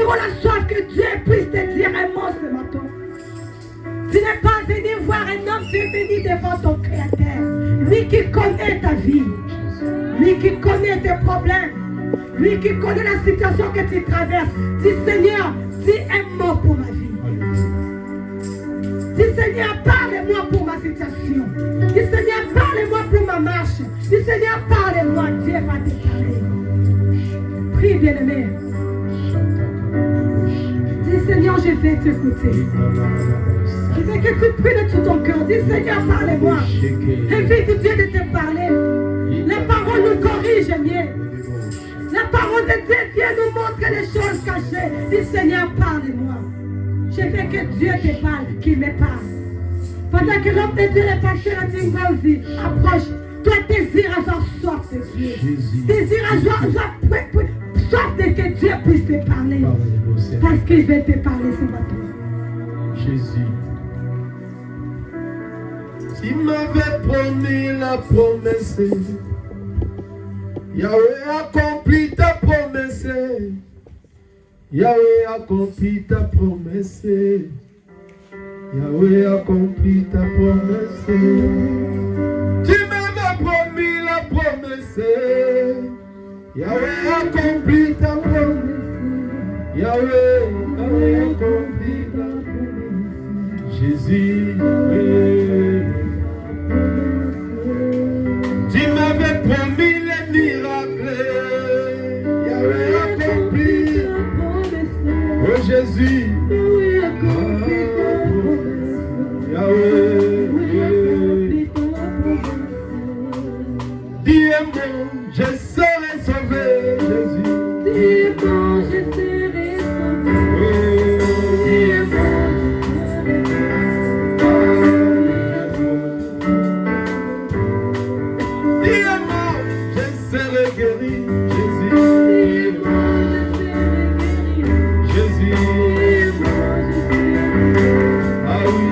avons la soif que Dieu puisse te dire un mot ce matin. Tu n'es pas venu voir un homme, tu es venu devant ton Créateur. Lui qui connaît ta vie. Lui qui connaît tes problèmes. Lui qui connaît la situation que tu traverses. Dis Seigneur, dis un mot pour ma vie. Dis Seigneur, parle-moi pour ma situation. Dis Seigneur, parle-moi pour ma marche. Dis Seigneur, parle-moi. Dieu va te parler. Prie, bien-aimé. Dis Seigneur, je vais t'écouter. Je veux que tu pries de tout ton cœur. Dis Seigneur, parle-moi. Invite Dieu de te parler. La parole nous corrige mieux. La parole de Dieu vient nous montrer les choses cachées. Dis Seigneur, parle-moi. Je veux que Dieu te parle, qu'il me parle. Pendant que l'homme de Dieu est passé dans une grande vie, approche. Toi, désire avoir soif de Dieu. Désire avoir soif de que Dieu puisse te parler. Parce qu'il veut te parler ce matin. Jésus. Tu m'avais promis la promesse. Yahweh accomplit ta promesse. Yahweh accomplit ta promesse. Yahweh accomplit ta promesse. Tu m'avais promis la promesse. Yahweh accomplit ta promesse. Yahweh accomplit ta promesse. Jésus. Tu m'avais promis les miracles. Yahweh accomplit. Oh Jésus. Dis-moi, je serai sauvé, Jésus. Dis-moi, je serai sauvé. Dis-moi, je serai guéri, Jésus. Jésus. Ah oui.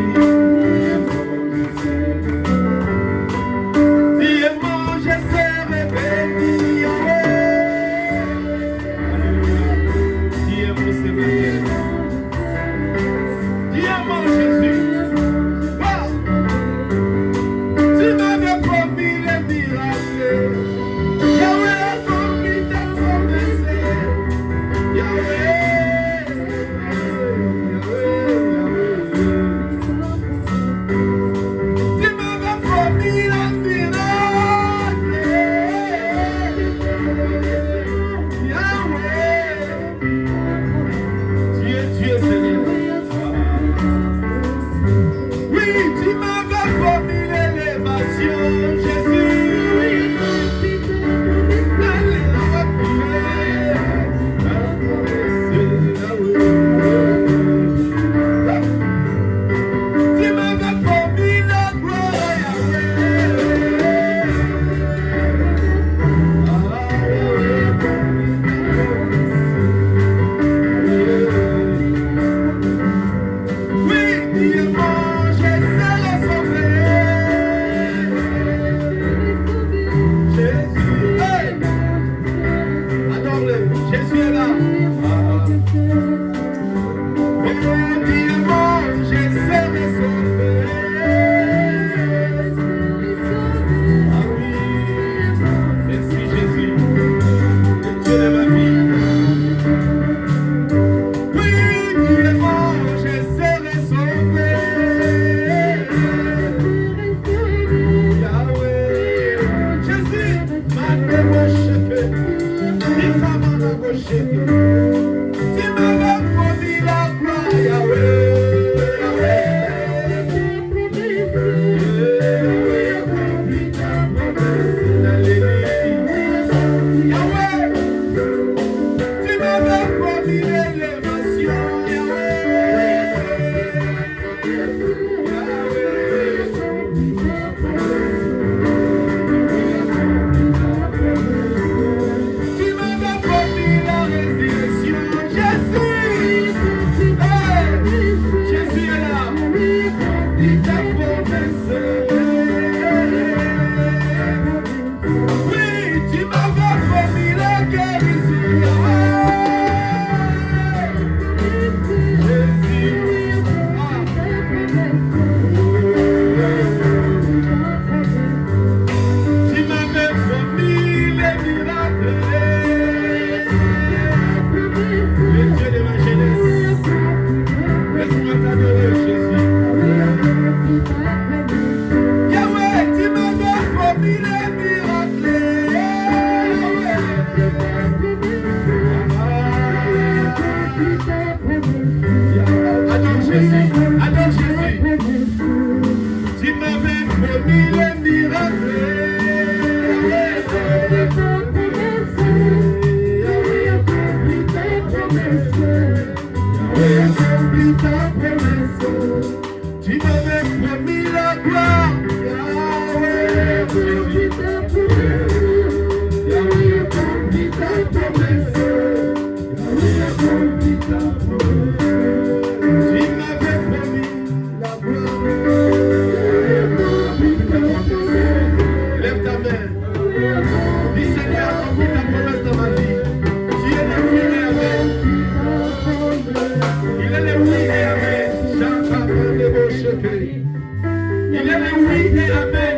Il est le oui et amen.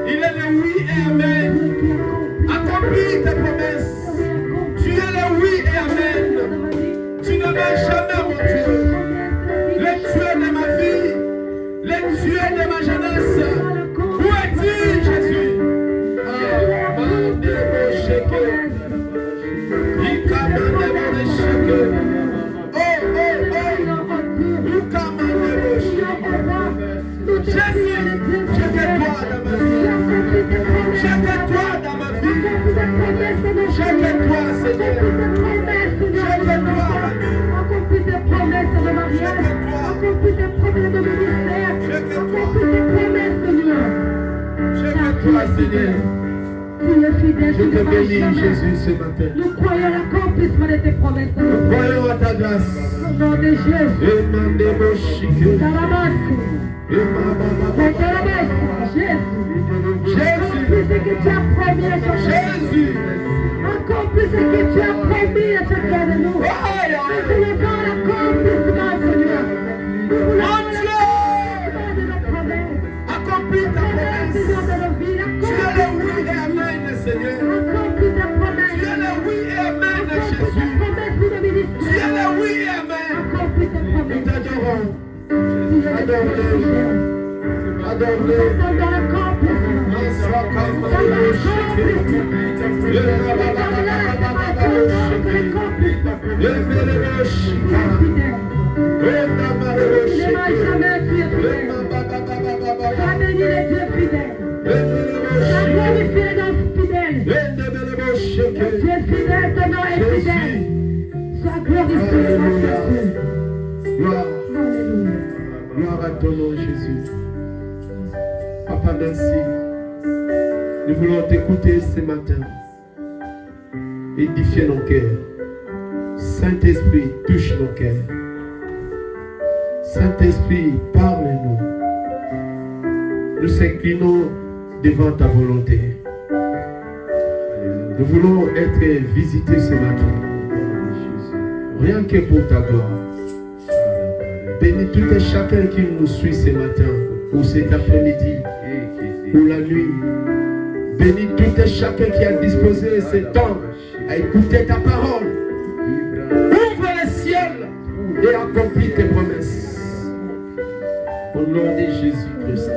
Il est le oui et amen. Accomplis tes promesses. Tu es le oui et amen. Tu ne vas jamais, mon Dieu. Le Dieu de ma vie, le Dieu de ma jeunesse. Où es-tu, Jésus? Jésus, je fais toi dans ma vie. Je fais toi dans ma vie. Je fais toi, Seigneur. Je fais toi, Accomplis tes promesses de mariage. Accomplis tes promesses de ministère. Accomplis tes promesses, Seigneur. Je fais toi, Seigneur. Tu es fidèle. Je te bénis, Jésus, ce matin. Nous croyons à l'accomplissement de tes promesses. Nous croyons à ta grâce. Au nom de Jésus. Accomplis ce que tu as promis à chacun. Jésus. Accomplis ce que tu as promis à chacun de nous. Nous voulons l'accomplissement, Seigneur. Nous voulons l'accomplissement de nos promesses. Accomplis ta promesse. De nos vies. Tu es le oui et amen, Seigneur. Accomplis ta promesse. Tu es le oui et amen, Jésus. Tu es le oui et amen. Accomplis ta Nous promesse. t'adorons. Adore-le. Adore-le. Dans l'accomplissement. Gloire à ton nom, Jésus. Papa, merci. Nous voulons t'écouter ce matin. Édifier nos cœurs. Saint-Esprit, touche nos cœurs. Saint-Esprit, parle-nous. Nous s'inclinons devant ta volonté. Nous voulons être visités ce matin. Rien que pour ta gloire. Bénis tout et chacun qui nous suit ce matin, ou cet après-midi, ou la nuit. Bénis tout et chacun qui a disposé ce temps à écouter ta parole. Ouvre le ciel et accomplis tes promesses. Au nom de Jésus-Christ.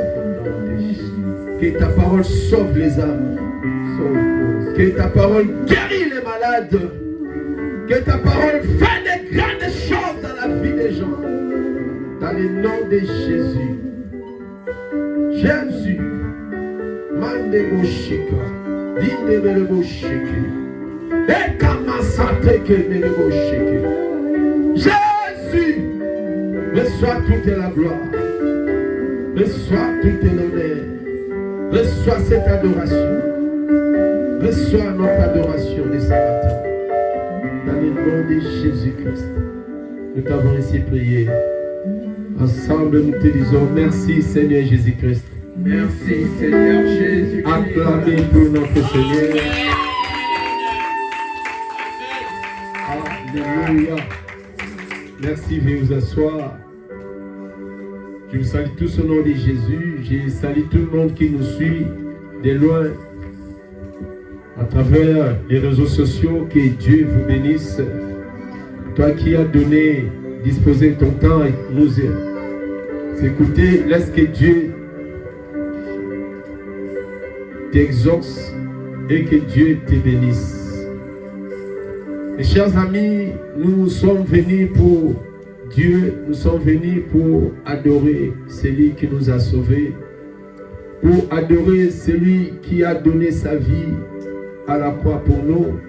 Que ta parole sauve les âmes. Que ta parole guérit les malades. Que ta parole fait de grandes choses dans la vie des gens. Dans le nom de Jésus. Jésus. Mandeboshika. Dinebeleboshiki. Ekamasatekenebeboshiki. Jésus. Reçois toute la gloire. Reçois toute l'honneur. Reçois cette adoration. Reçois notre adoration de ce matin. Dans le nom de Jésus-Christ. Nous t'avons ainsi prié. Ensemble, nous te disons merci Seigneur Jésus-Christ. Merci Seigneur Jésus. Acclamez pour notre Seigneur. Alléluia. Merci, veuillez vous asseoir. Je vous salue tous au nom de Jésus. Je salue tout le monde qui nous suit de loin à travers les réseaux sociaux. Que Dieu vous bénisse. Toi qui as donné, disposé ton temps et nous écouter, laisse que Dieu t'exauce et que Dieu te bénisse. Mes chers amis, nous sommes venus pour Dieu, nous sommes venus pour adorer celui qui nous a sauvés, pour adorer celui qui a donné sa vie à la croix pour nous,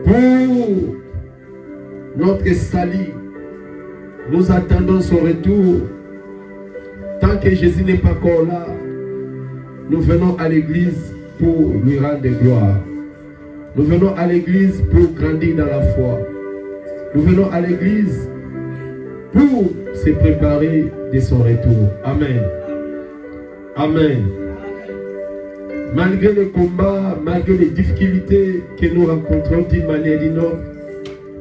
pour notre salut. Nous attendons son retour. Tant que Jésus n'est pas encore là, nous venons à l'église pour lui rendre gloire. Nous venons à l'église pour grandir dans la foi. Nous venons à l'église pour se préparer de son retour. Amen. Amen. Malgré les combats, malgré les difficultés que nous rencontrons d'une manière ou d'une autre,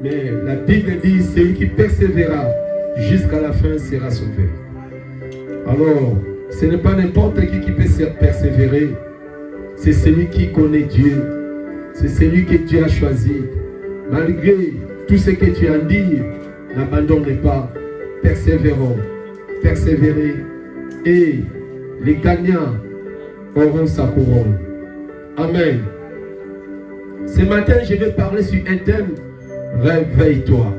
mais la Bible dit, celui qui persévérera jusqu'à la fin sera sauvé. Alors, Ce n'est pas n'importe qui peut persévérer. C'est celui qui connaît Dieu. C'est celui que Dieu a choisi. Malgré tout ce que tu as dit, n'abandonne pas. Persévérons. Persévérer. Et les gagnants auront sa couronne. Amen. Ce matin, je vais parler sur un thème. Réveille-toi.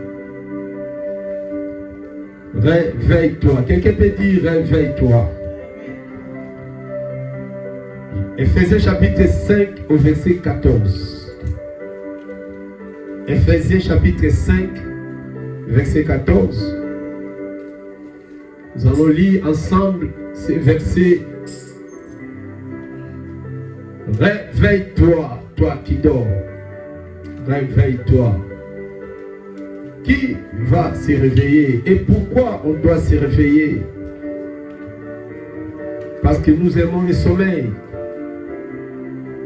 Réveille-toi. Quelqu'un peut dire réveille-toi. Éphésiens chapitre 5 au verset 14. Éphésiens chapitre 5 verset 14. Nous allons lire ensemble ces versets. Réveille-toi, toi qui dors. Réveille-toi. Qui va se réveiller? Et pourquoi on doit se réveiller? Parce que nous aimons le sommeil.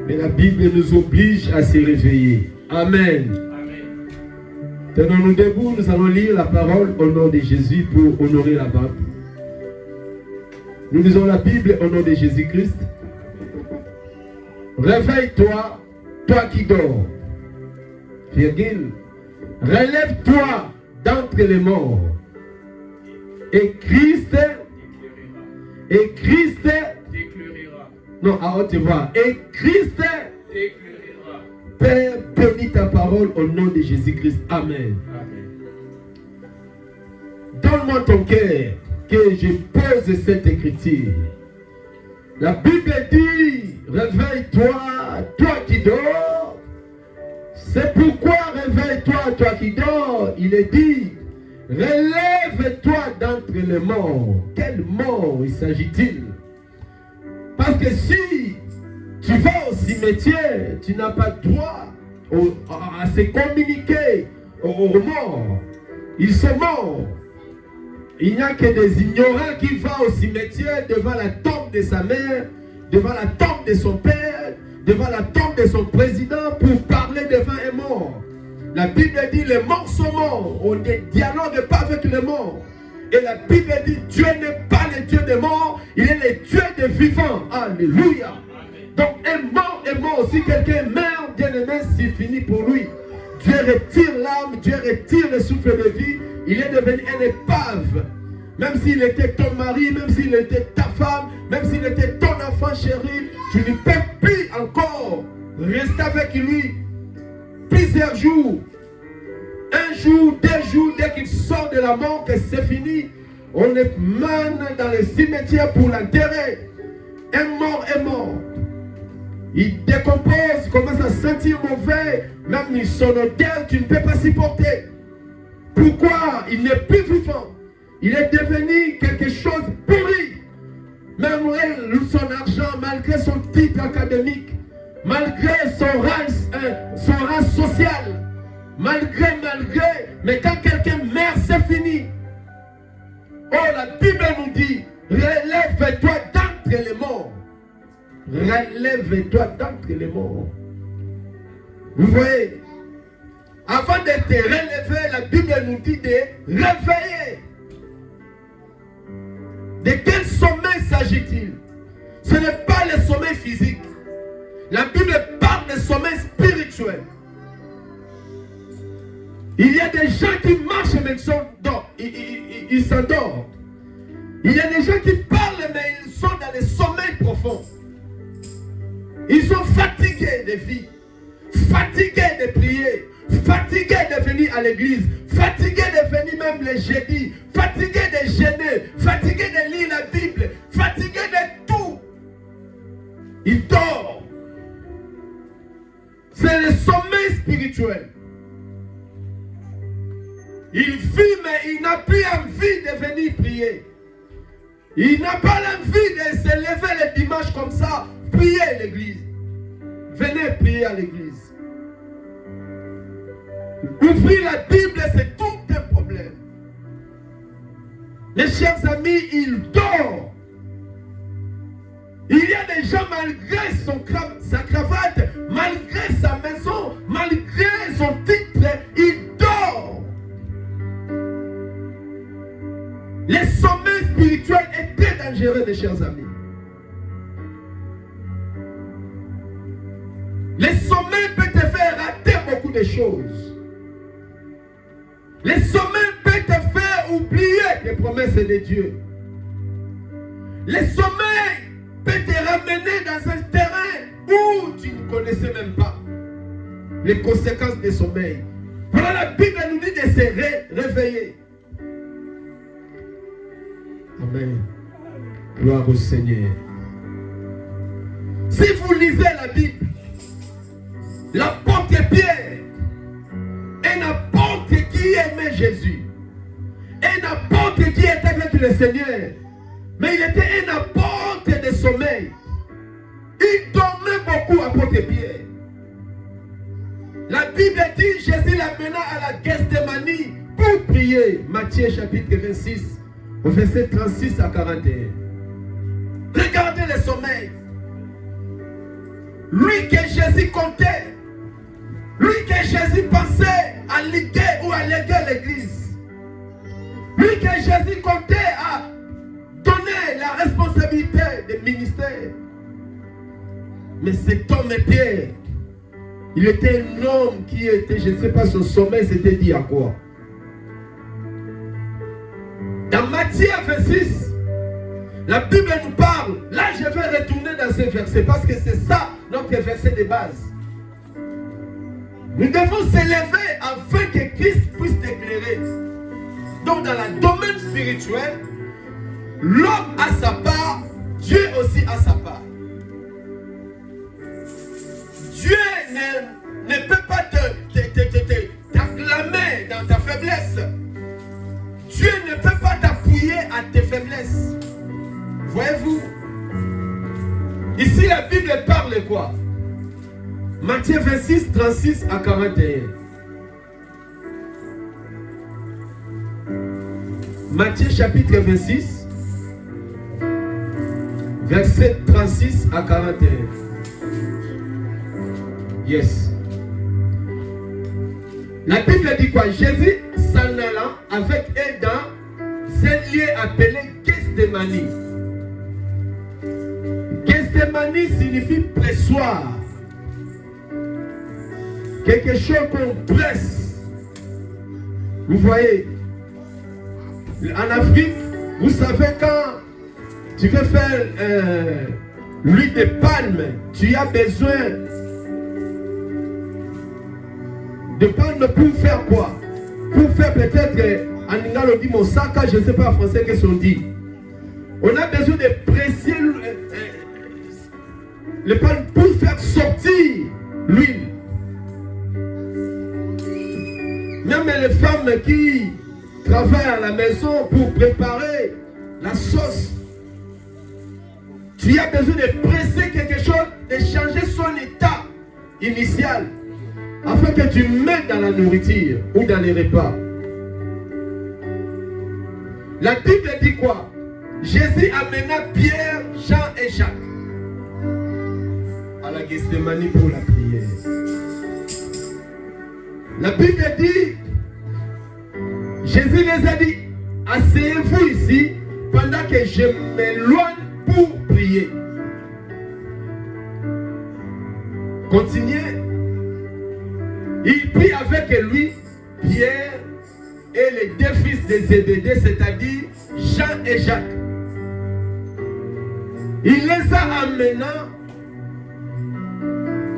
Mais la Bible nous oblige à se réveiller. Amen. Tenons-nous debout, nous allons lire la parole au nom de Jésus pour honorer la Bible. Nous lisons la Bible au nom de Jésus-Christ. Réveille-toi, toi qui dors. Virgule. Relève-toi d'entre les morts. Et Christ t'éclairera. Non, à haute voix. Et Christ T'éclairera. Père, bénis ta parole au nom de Jésus-Christ. Amen. Donne-moi ton cœur que je pose cette écriture. La Bible dit, réveille-toi, toi qui dors. C'est pourquoi réveille-toi, toi qui dors. Il est dit, relève-toi d'entre les morts. Quel mort il s'agit-il? Parce que si tu vas au cimetière, tu n'as pas droit à se communiquer aux morts. Ils sont morts. Il n'y a que des ignorants qui vont au cimetière devant la tombe de sa mère, devant la tombe de son père, devant la tombe de son président pour parler devant un mort. La Bible dit les morts sont morts. On ne dialogue pas avec les morts. Et la Bible dit Dieu n'est pas le Dieu des morts, il est le Dieu des vivants. Alléluia. Donc un mort est mort. Si quelqu'un meurt, bien aimé, c'est fini pour lui. Dieu retire l'âme, Dieu retire le souffle de vie. Il est devenu un épave. Même s'il était ton mari, même s'il était ta femme, même s'il était ton enfant chéri, tu ne peux plus encore rester avec lui plusieurs jours. Un jour, 2 jours, dès qu'il sort de la mort, que c'est fini, on le mène dans le cimetière pour l'enterrer. Un mort est mort. Il décompose, il commence à sentir mauvais, même son odeur, tu ne peux pas supporter. Pourquoi? Il n'est plus vivant. Il est devenu quelque chose pourri. Même son argent, malgré son titre académique, malgré son rang social, malgré, mais quand quelqu'un meurt, c'est fini. Oh, la Bible nous dit, relève-toi d'entre les morts. Relève-toi d'entre les morts. Vous voyez, avant de te relever, la Bible nous dit de réveiller. De quel sommeil s'agit-il? Ce n'est pas le sommeil physique. La Bible parle de sommeil spirituel. Il y a des gens qui marchent mais ils s'endorment. Il y a des gens qui parlent mais ils sont dans le sommeil profond. Ils sont fatigués de vie, fatigués de prier, fatigués de venir à l'église, fatigués de venir même les jeudis, fatigués de jeûner, fatigués de lire la Bible, fatigués de tout. Ils dorment. C'est le sommeil spirituel. Il vit mais il n'a plus envie de venir prier. Il n'a pas l'envie de se lever le dimanche comme ça, prier à l'église. Venez prier à l'église. Ouvrir la Bible, c'est tout un problème. Mes chers amis, il dort. Il y a des gens, malgré sa cravate, malgré sa maison, malgré son titre, il dort. Le sommeil spirituel est très dangereux, mes chers amis. Les sommets peuvent te faire rater beaucoup de choses. Les sommets peuvent te faire oublier les promesses de Dieu. Les sommets peuvent te ramener dans un terrain où tu ne connaissais même pas les conséquences des sommeils. Voilà, la Bible nous dit de se réveiller. Amen. Gloire au Seigneur. Si vous lisez la Bible, l'apôtre Pierre, un apôtre qui aimait Jésus, un apôtre qui était avec le Seigneur, mais il était un apôtre de sommeil. Il dormait beaucoup, apôtre Pierre. La Bible dit, Jésus l'amena à la Gethsémanie pour prier. Matthieu chapitre 26, au verset 36 à 41. Regardez le sommeil. Lui que Jésus comptait, lui que Jésus pensait à liguer ou à léguer l'église, lui que Jésus comptait à donner la responsabilité des ministères. Mais cet homme Pierre, il était un homme qui était, je ne sais pas, son sommeil s'était dit à quoi. Dans Matthieu 26, la Bible nous parle. Là, je vais retourner dans ce verset parce que c'est ça notre verset de base. Nous devons s'élever afin que Christ puisse t'éclairer. Donc, dans le domaine spirituel, l'homme a sa part, Dieu aussi a sa part. Dieu ne peut pas t'acclamer dans ta faiblesse. Dieu ne peut pas t'appuyer à tes faiblesses. Voyez-vous? Ici, la Bible parle quoi? Matthieu 26, 36 à 41. Matthieu chapitre 26, verset 36 à 41. Yes. La Bible dit quoi? Jésus s'en allant avec eux dans un lieu appelé Gethsémanie. Gethsémanie signifie pressoir. Quelque chose qu'on presse. Vous voyez, en Afrique, vous savez, quand tu veux faire l'huile de palme, tu as besoin de palme pour faire quoi? Pour faire peut-être, en ingalo dit mon sac, je ne sais pas en français qu'est-ce qu'on dit. On a besoin de presser le palme pour faire sortir l'huile. Même les femmes qui travaillent à la maison pour préparer la sauce, tu as besoin de presser quelque chose, de changer son état initial, afin que tu mettes dans la nourriture ou dans les repas. La Bible dit quoi? Jésus amena Pierre, Jean et Jacques à la Gethsémanie pour la prière. La Bible dit, Jésus les a dit, asseyez-vous ici pendant que je m'éloigne pour prier. Continuez. Il prit avec lui Pierre et les deux fils de Zébédée, c'est-à-dire Jean et Jacques. Il les a amenés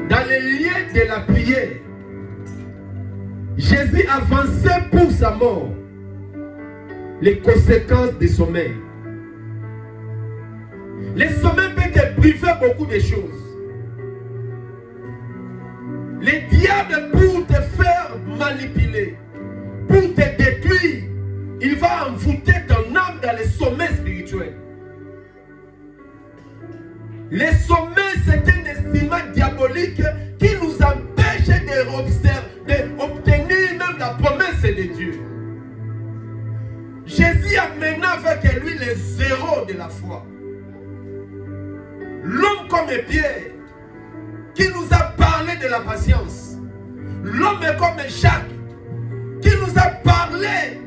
dans les lieux de la prière. Jésus avançait pour sa mort. Les conséquences du sommeil. Les sommeils peuvent te priver beaucoup de choses. Les diables, pour te faire manipuler, pour te détruire, il va envoûter ton âme dans les sommets spirituels. Les sommets, c'est un estimant diabolique qui nous empêche d'obtenir même la promesse de Dieu. Jésus amena avec lui les zéros de la foi. L'homme comme Pierre, qui nous a parlé de la patience. L'homme comme Jacques, qui nous a parlé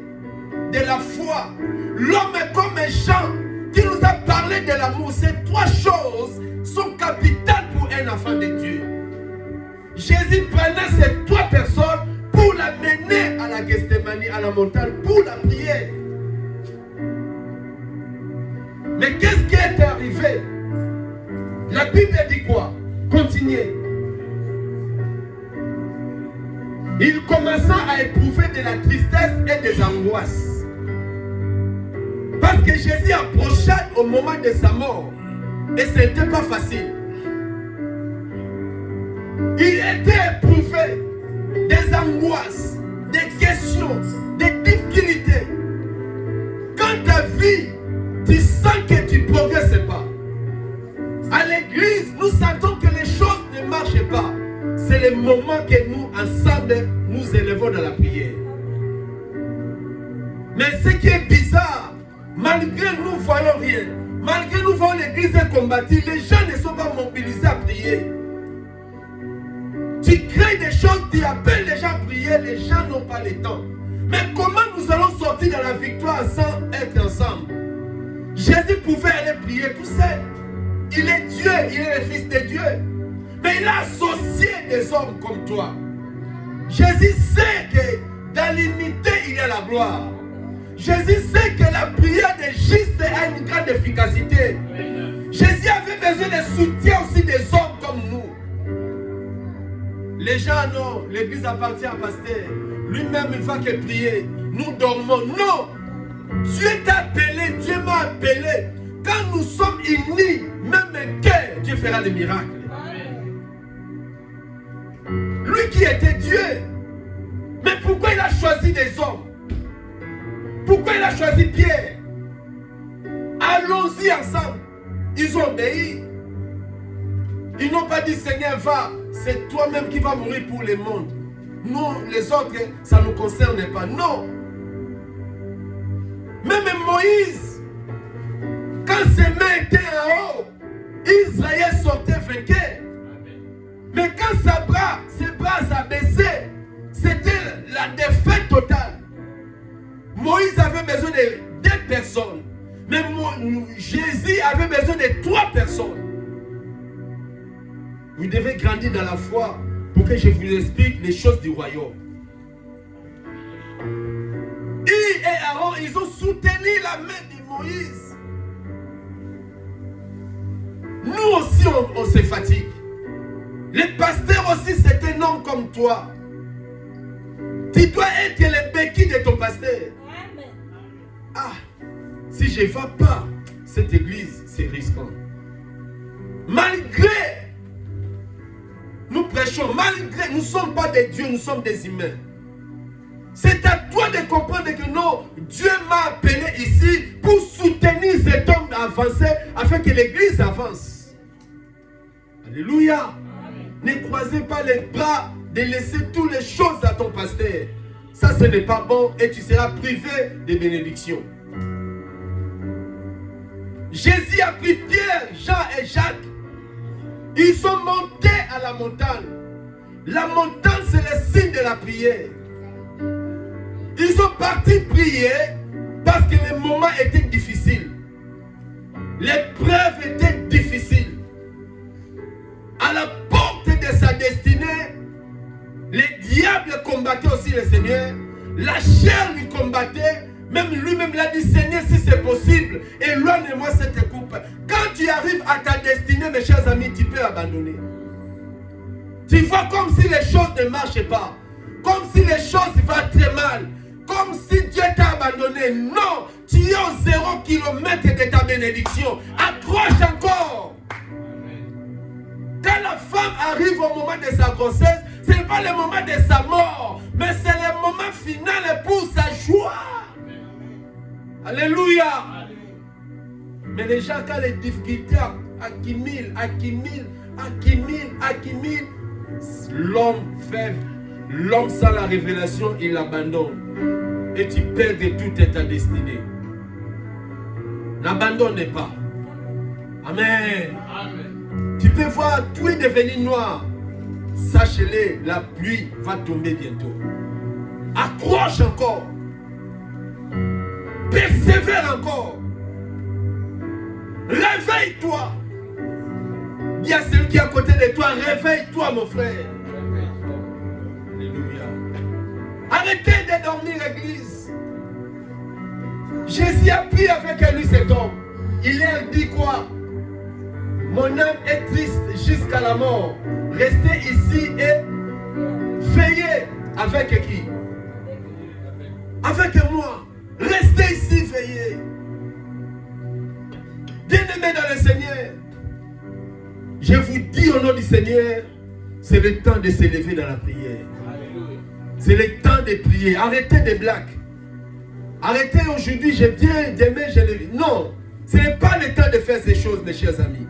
de la foi. L'homme comme Jean, qui nous a parlé et de l'amour. Ces trois choses sont capitales pour un enfant de Dieu. Jésus prenait ces trois personnes pour la mener à la Gethsémanie, à la montagne, pour la prière. Mais qu'est-ce qui est arrivé? La Bible dit quoi? Continuez. Il commença à éprouver de la tristesse et des angoisses. Parce que Jésus approcha au moment de sa mort. Et ce n'était pas facile. Il était éprouvé des angoisses, des questions, des difficultés. Quand ta vie, tu sens que tu ne progresses pas. À l'église, nous sentons que les choses ne marchent pas. C'est le moment que nous, ensemble, nous élevons dans la prière. Mais ce qui est bizarre, malgré nous voyons rien, malgré nous voyons l'église combattue, les gens ne sont pas mobilisés à prier. Tu crées des choses, tu appelles les gens à prier, les gens n'ont pas le temps. Mais comment nous allons sortir dans la victoire sans être ensemble? Jésus pouvait aller prier tout seul. Il est Dieu, il est le Fils de Dieu. Mais il a associé des hommes comme toi. Jésus sait que dans l'unité, il y a la gloire. Jésus sait que la prière des justes a une grande efficacité. Jésus avait besoin de soutien aussi des hommes comme nous. Les gens, non, l'église appartient à pasteur. Lui-même, il ne va que prier. Nous dormons. Non! Dieu t'a appelé, Dieu m'a appelé. Quand nous sommes unis, même un cœur, Dieu fera des miracles. Lui qui était Dieu. Mais pourquoi il a choisi des hommes? Pourquoi il a choisi Pierre? Allons-y ensemble. Ils ont obéi. Ils n'ont pas dit Seigneur, va. C'est toi-même qui vas mourir pour le monde. Nous, les autres, ça ne nous concerne pas. Non. Même Moïse, quand ses mains étaient en haut, Israël sortait vainqueur. Mais quand ses bras s'abaissaient, c'était la défaite totale. Moïse avait besoin de 2 personnes. Mais Jésus avait besoin de 3 personnes. Vous devez grandir dans la foi pour que je vous explique les choses du royaume. Et Aaron, ils ont soutenu la main de Moïse. Nous aussi, on se fatigue. Les pasteurs aussi, c'est un homme comme toi. Tu dois être le béquille de ton pasteur. Ah, si je ne vais pas, cette église, c'est risquant. Malgré, nous prêchons, malgré, nous ne sommes pas des dieux, nous sommes des humains. C'est à toi de comprendre que non, Dieu m'a appelé ici pour soutenir cet homme avancé afin que l'église avance. Alléluia. Ne croisez pas les bras de laisser toutes les choses à ton pasteur. Ça, ce n'est pas bon et tu seras privé de bénédictions. Jésus a pris Pierre, Jean et Jacques. Ils sont montés à la montagne. La montagne, c'est le signe de la prière. Ils sont partis prier parce que le moment était difficile. L'épreuve était difficile. À la porte de sa destinée, les diables combattaient aussi le Seigneur. La chair lui combattait. Même lui-même l'a dit, Seigneur, si c'est possible, éloigne-moi cette coupe. Quand tu arrives à ta destinée, mes chers amis, tu peux abandonner. Tu vois comme si les choses ne marchent pas. Comme si les choses vont très mal. Comme si Dieu t'a abandonné. Non, tu es au 0 km de ta bénédiction. Accroche encore. Quand la femme arrive au moment de sa grossesse, ce n'est pas le moment de sa mort, mais c'est le moment final pour sa joie. Alléluia. Mais déjà quand les difficultés accumulent, l'homme faible, l'homme sans la révélation, il abandonne. Et tu perds de toute ta destinée. N'abandonne pas. Amen. Amen. Tu peux voir tout est devenu noir. Sache-le, la pluie va tomber bientôt. Accroche encore. Persévère encore. Réveille-toi. Dis à celui qui est à côté de toi, réveille-toi mon frère. Alléluia. Arrêtez de dormir église. Jésus a pris avec lui cet homme. Il leur dit quoi? Mon âme est triste jusqu'à la mort. Restez ici et veillez. Avec qui? Avec moi. Restez ici, veillez. Bien-aimés dans le Seigneur, je vous dis au nom du Seigneur, c'est le temps de se lever dans la prière. C'est le temps de prier. Arrêtez des blagues. Arrêtez aujourd'hui, je viens, demain, je le... Non, ce n'est pas le temps de faire ces choses, mes chers amis.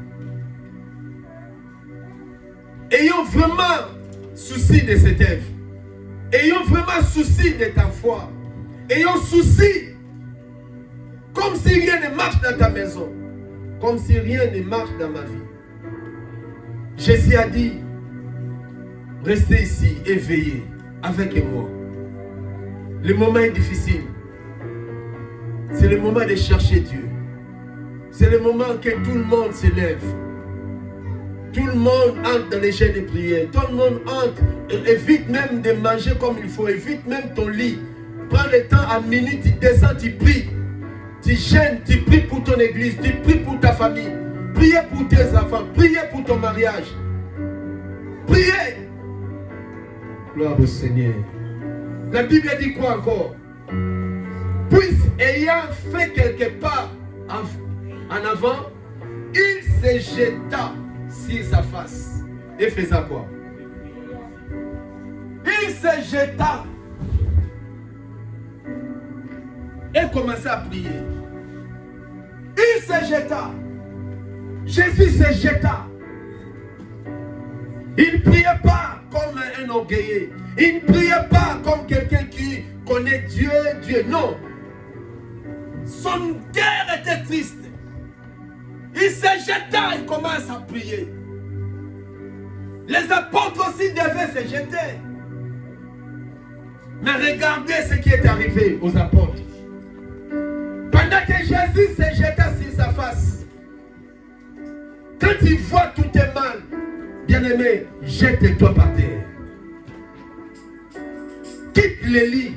Ayons vraiment souci de cette œuvre. Ayons vraiment souci de ta foi. Ayons souci, comme si rien ne marche dans ta maison. Comme si rien ne marche dans ma vie. Jésus a dit, restez ici et veillez avec moi. Le moment est difficile. C'est le moment de chercher Dieu. C'est le moment que tout le monde se lève. Tout le monde entre dans les chaînes de prière. Tout le monde entre. Évite même de manger comme il faut. Évite même ton lit. Prends le temps à minuit, tu descends, tu pries. Tu gênes, tu pries pour ton église. Tu pries pour ta famille. Priez pour tes enfants. Priez pour ton mariage. Priez. Gloire au Seigneur. La Bible dit quoi encore? Puis ayant fait quelque part en avant, il se jeta sur sa face. Et faisait quoi? Il se jeta. Et commençait à prier. Il se jeta. Jésus se jeta. Il ne priait pas comme un orgueilleux. Il ne priait pas comme quelqu'un qui connaît Dieu, Dieu. Non. Son cœur était triste. Il se jeta, il commence à prier. Les apôtres aussi devaient se jeter. Mais regardez ce qui est arrivé aux apôtres. Pendant que Jésus se jeta sur sa face, quand il voit tout est mal, bien-aimé, jette-toi par terre. Quitte les lits.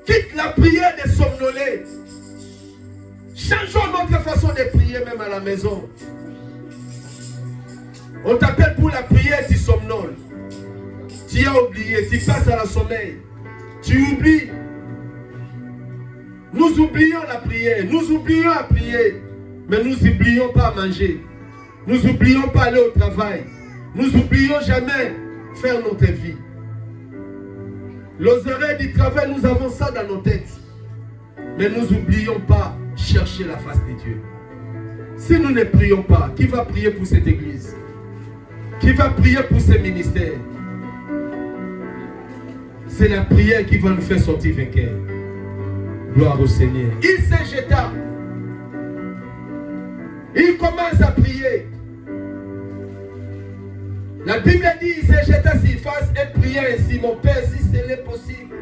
Quitte la prière de somnoler. Changeons notre façon de prier même à la maison. On t'appelle pour la prière, tu somnoles. Tu as oublié, tu passes à la sommeil. Tu oublies. Nous oublions la prière, nous oublions à prier, mais nous n'oublions pas à manger. Nous n'oublions pas aller au travail. Nous n'oublions jamais faire notre vie. Les oreilles du travail, nous avons ça dans nos têtes. Mais nous n'oublions pas chercher la face de Dieu. Si nous ne prions pas, qui va prier pour cette église? Qui va prier pour ce ministère? C'est la prière qui va nous faire sortir vainqueurs. Gloire au Seigneur. Il se jeta. Il commence à prier. La Bible dit, il se jeta sur face et priait ainsi. Mon Père, si c'est possible,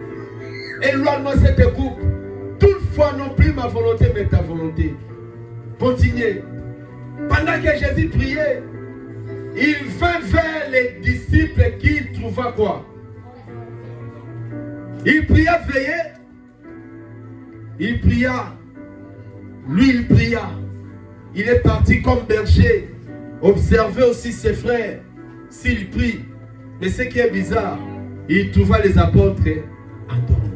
éloigne-moi cette coupe. Toutefois, non plus ma volonté, mais ta volonté. Continuez. Pendant que Jésus priait, il vint vers les disciples qu'il trouva quoi? Il pria veiller. Il pria. Lui, il pria. Il est parti comme berger. Observer aussi ses frères. S'il prie. Mais ce qui est bizarre, il trouva les apôtres endormis.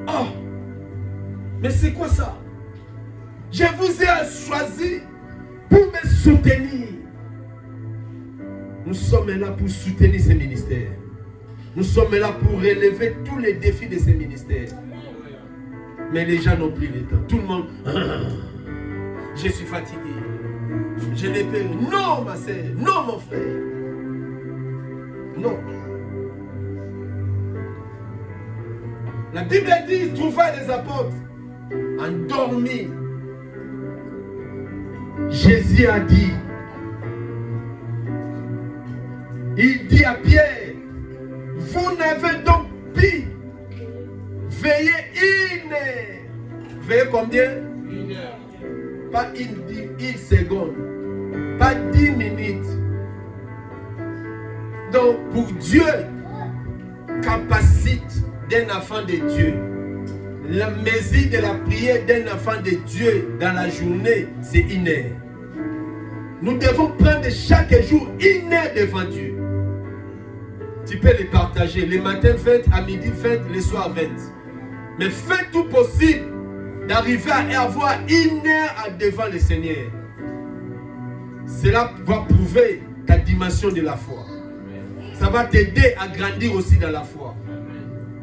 Oh! Mais c'est quoi ça? Je vous ai choisi pour me soutenir. Nous sommes là pour soutenir ce ministère. Nous sommes là pour relever tous les défis de ce ministère. Mais les gens n'ont plus le temps. Tout le monde, je suis fatigué. Je n'ai pas. Non, ma soeur. Non, mon frère. Non. La Bible dit, il trouva les apôtres endormis. Jésus a dit, il dit à Pierre, vous n'avez donc pu veiller 1 heure. Veillez combien? 1 heure. Pas une seconde. Pas 10 minutes. Donc, pour Dieu, capacité d'un enfant de Dieu, la mesure de la prière d'un enfant de Dieu dans la journée, c'est 1 heure. Nous devons prendre chaque jour 1 heure devant Dieu. Tu peux les partager. Le matin, faites, à midi, faites, le soir, faites. Mais faites tout possible d'arriver à avoir 1 heure devant le Seigneur. Cela va prouver ta dimension de la foi. Ça va t'aider à grandir aussi dans la foi.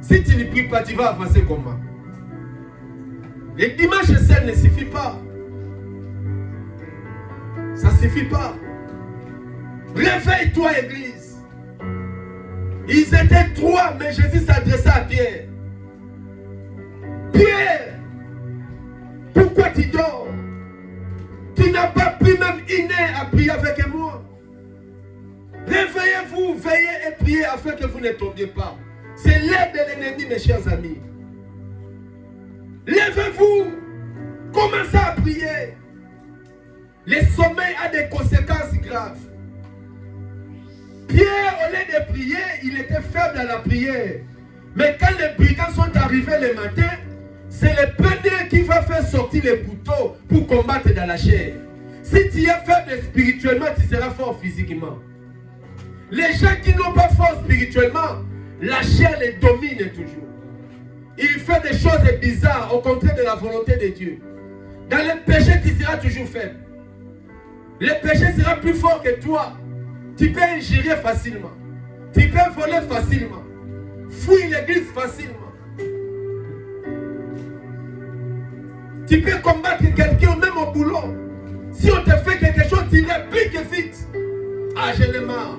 Si tu ne pries pas, tu vas avancer comment? Les dimanches seul ne suffit pas. Ça ne suffit pas. Réveille-toi, Église. Ils étaient 3, mais Jésus s'adressa à Pierre. Pierre, pourquoi tu dors? Tu n'as pas pris même 1 heure à prier avec moi. Réveillez-vous, veillez et priez afin que vous ne tombiez pas. C'est l'heure de l'ennemi, mes chers amis. Lèvez-vous, commencez à prier. Le sommeil a des conséquences graves. Pierre, au lieu de prier, il était faible dans la prière. Mais quand les brigands sont arrivés le matin, c'est le premier qui va faire sortir les couteaux pour combattre dans la chair. Si tu es faible spirituellement, tu seras fort physiquement. Les gens qui n'ont pas fort spirituellement, la chair les domine toujours. Il fait des choses bizarres au contraire de la volonté de Dieu. Dans le péché, tu seras toujours faible. Le péché sera plus fort que toi. Tu peux ingérer facilement. Tu peux voler facilement. Fouiller l'église facilement. Tu peux combattre quelqu'un même au boulot. Si on te fait quelque chose, tu répliques vite. Ah, j'en ai marre.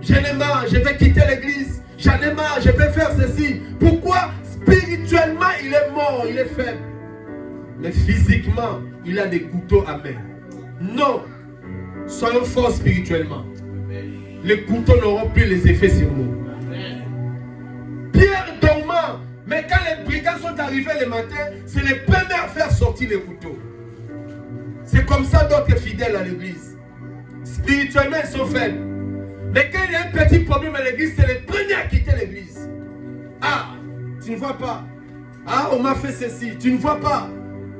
J'en ai marre, je vais quitter l'église. J'en ai marre, je vais faire ceci. Pourquoi? Spirituellement, il est mort, il est faible. Mais physiquement, il a des couteaux à main. Non. Soyons forts spirituellement. Les couteaux n'auront plus les effets sur nous. Pierre dormant. Mais quand les brigands sont arrivés le matin, c'est les premiers à faire sortir les couteaux. C'est comme ça d'autres fidèles à l'église. Spirituellement, ils sont faibles. Mais quand il y a un petit problème à l'église, c'est les premiers à quitter l'église. Ah, tu ne vois pas. Ah, on m'a fait ceci. Tu ne vois pas.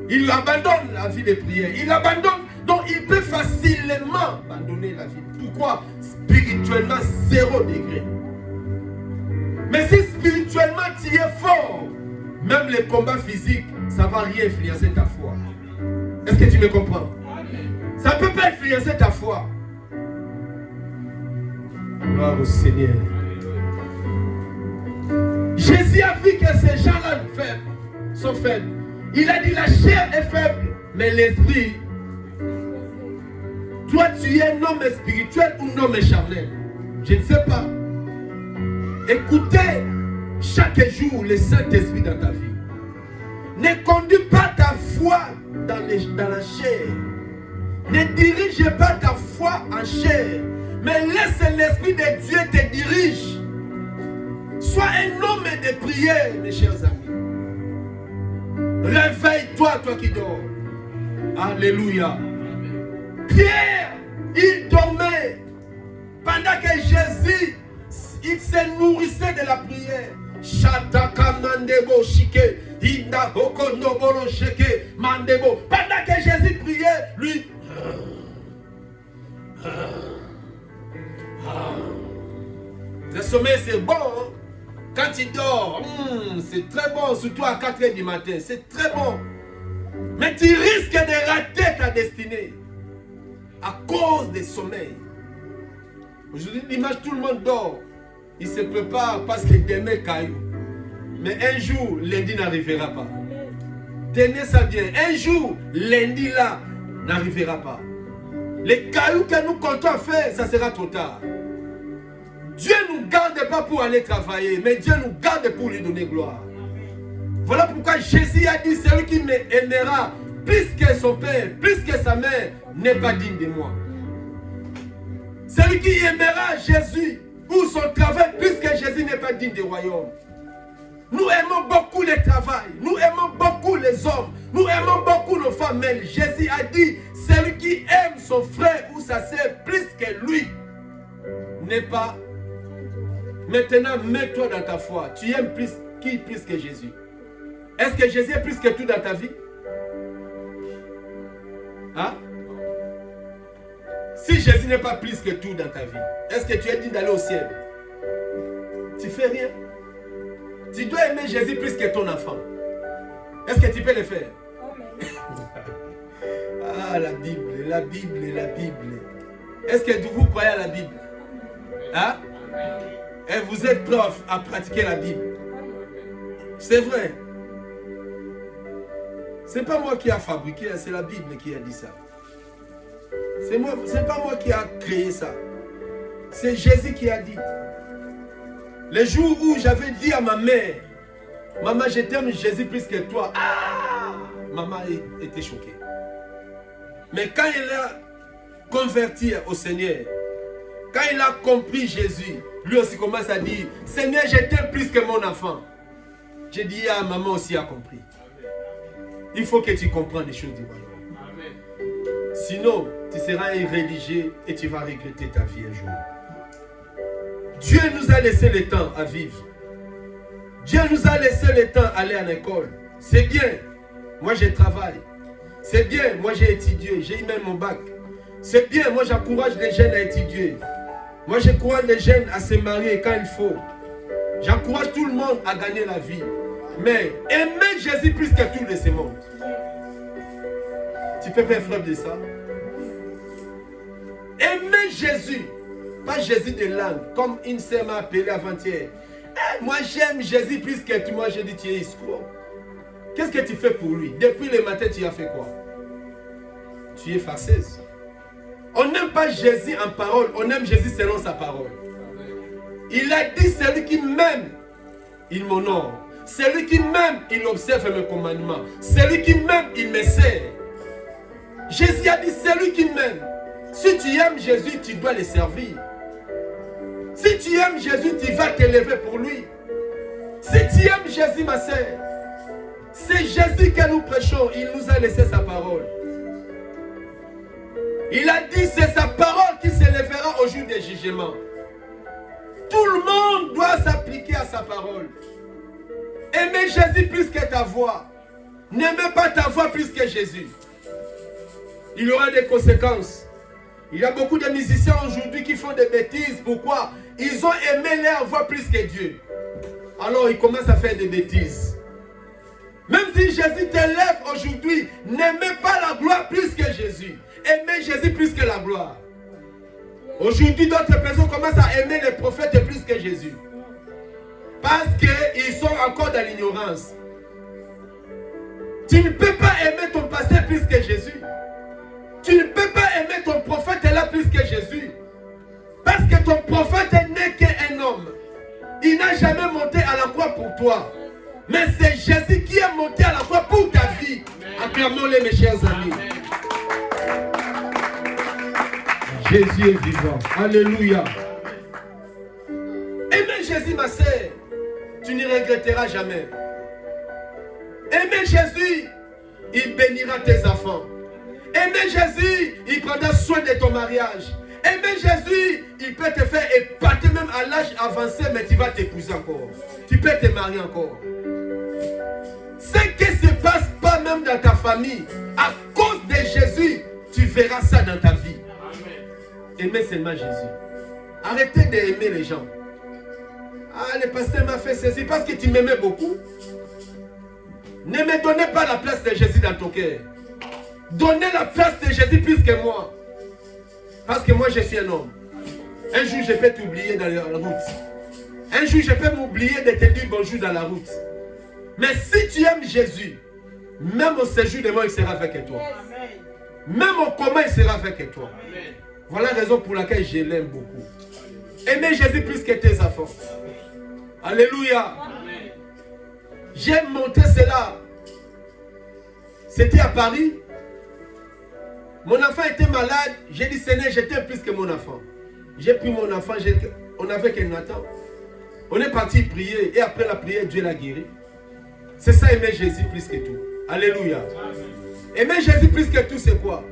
Il abandonne la vie de prière. Il abandonne. Donc, il peut facilement abandonner la vie. Pourquoi? Spirituellement, 0 degré. Mais si spirituellement tu es fort, même les combats physiques, ça ne va rien influencer ta foi. Est-ce que tu me comprends? Ça ne peut pas influencer ta foi. Gloire au Seigneur. Jésus a vu que ces gens-là sont faibles. Il a dit la chair est faible, mais l'esprit. Toi, tu es un homme spirituel ou un homme charnel? Je ne sais pas. Écoutez chaque jour le Saint-Esprit dans ta vie. Ne conduis pas ta foi dans la chair. Ne dirige pas ta foi en chair. Mais laisse l'Esprit de Dieu te dirige. Sois un homme de prière, mes chers amis. Réveille-toi, toi qui dors. Alléluia. Pierre, il dormait pendant que Jésus, il se nourrissait de la prière. Shataka mandebo shike, inda hoko nobolo shike mandebo. Pendant que Jésus priait, lui. Le sommeil c'est bon. Hein? Quand tu dors, c'est très bon, surtout à 4 h du matin. C'est très bon. Mais tu risques de rater ta destinée à cause du sommeil. Aujourd'hui, l'image, tout le monde dort. Il se prépare parce que demain caillou. Mais un jour, lundi n'arrivera pas. Tenez ça bien. Un jour, lundi là, n'arrivera pas. Les cailloux que nous comptons faire, ça sera trop tard. Dieu ne nous garde pas pour aller travailler, mais Dieu nous garde pour lui donner gloire. Voilà pourquoi Jésus a dit, celui qui m'aimera plus que son père, plus que sa mère, n'est pas digne de moi. Celui qui aimera Jésus ou son travail plus que Jésus n'est pas digne du royaume. Nous aimons beaucoup le travail. Nous aimons beaucoup les hommes. Nous aimons beaucoup nos femmes. Mais Jésus a dit, celui qui aime son frère ou sa sœur plus que lui n'est pas. Maintenant, mets-toi dans ta foi. Tu aimes qui plus que Jésus? Est-ce que Jésus est plus que tout dans ta vie? Hein? Si Jésus n'est pas plus que tout dans ta vie, est-ce que tu es digne d'aller au ciel? Tu fais rien. Tu dois aimer Jésus plus que ton enfant. Est-ce que tu peux le faire? Ah, la Bible, la Bible, la Bible. Est-ce que vous croyez à la Bible? Hein? Et vous êtes prof à pratiquer la Bible. C'est vrai. C'est pas moi qui a fabriqué, c'est la Bible qui a dit ça. C'est pas moi qui a créé ça. C'est Jésus qui a dit. Le jour où j'avais dit à ma mère, maman, je t'aime Jésus plus que toi. Ah! Maman était choquée. Mais quand il a converti au Seigneur, quand il a compris Jésus, lui aussi commence à dire, Seigneur, je t'aime plus que mon enfant. J'ai dit, ah, maman aussi a compris. Il faut que tu comprennes les choses du royaume. Sinon, tu seras un religieux et tu vas regretter ta vie un jour. Dieu nous a laissé le temps à vivre. Dieu nous a laissé le temps à aller à l'école. C'est bien. Moi, je travaille. C'est bien. Moi, j'ai étudié. J'ai eu même mon bac. C'est bien. Moi, j'encourage les jeunes à étudier. Moi, j'encourage les jeunes à se marier quand il faut. J'encourage tout le monde à gagner la vie. Mais aimer Jésus plus que tout de ce monde. Tu peux faire preuve de ça? Aimer Jésus. Pas Jésus de langue. Comme une sœur m'a appelé avant-hier. Hey, moi j'aime Jésus plus que tout. Moi j'ai dit tu es escroc. Qu'est-ce que tu fais pour lui? Depuis le matin tu as fait quoi? Tu es farceuse. On n'aime pas Jésus en parole. On aime Jésus selon sa parole. Il a dit celui qui m'aime, il m'honore. Celui qui m'aime, il observe mes commandements. Celui qui m'aime, il me sert. Jésus a dit celui qui m'aime. Si tu aimes Jésus, tu dois le servir. Si tu aimes Jésus, tu vas t'élever pour lui. Si tu aimes Jésus, ma sœur, c'est Jésus que nous prêchons. Il nous a laissé sa parole. Il a dit c'est sa parole qui s'élèvera au jour des jugements. Tout le monde doit s'appliquer à sa parole. Aimez Jésus plus que ta voix. N'aimez pas ta voix plus que Jésus. Il y aura des conséquences. Il y a beaucoup de musiciens aujourd'hui qui font des bêtises. Pourquoi? Ils ont aimé leur voix plus que Dieu. Alors ils commencent à faire des bêtises. Même si Jésus t'élève aujourd'hui, n'aimez pas la gloire plus que Jésus. Aimez Jésus plus que la gloire. Aujourd'hui, d'autres personnes commencent à aimer les prophètes plus que Jésus. Parce qu'ils sont encore dans l'ignorance. Tu ne peux pas aimer ton pasteur plus que Jésus. Tu ne peux pas aimer ton prophète là plus que Jésus. Parce que ton prophète n'est qu'un homme. Il n'a jamais monté à la croix pour toi. Mais c'est Jésus qui est monté à la croix pour ta vie. Acclamons-les, mes chers amis. Jésus est vivant. Alléluia. Aimez Jésus, ma sœur. Tu ne regretteras jamais. Aimez Jésus, il bénira tes enfants. Aimez Jésus, il prendra soin de ton mariage. Aimez Jésus, il peut te faire épater même à l'âge avancé, mais tu vas t'épouser encore. Tu peux te marier encore. Ce qui ne se passe pas même dans ta famille, à cause de Jésus, tu verras ça dans ta vie. Aimez seulement Jésus. Arrêtez d'aimer les gens. Ah, le pasteur m'a fait ceci parce que tu m'aimais beaucoup. Ne me donnez pas la place de Jésus dans ton cœur. Donnez la place de Jésus plus que moi. Parce que moi je suis un homme. Un jour je peux t'oublier dans la route. Un jour je peux m'oublier de te dire bonjour dans la route. Mais si tu aimes Jésus, même au séjour de moi il sera avec toi. Même au commun il sera avec toi. Voilà la raison pour laquelle je l'aime beaucoup. Aimez Jésus plus que tes enfants. Alléluia. J'ai monté cela. C'était à Paris. Mon enfant était malade. J'ai dit, Seigneur, je t'aime plus que mon enfant. J'ai pris mon enfant. On avait que Nathan. On est parti prier et après la prière, Dieu l'a guéri. C'est ça, aimer Jésus plus que tout. Alléluia. Aimer Jésus plus que tout, c'est quoi?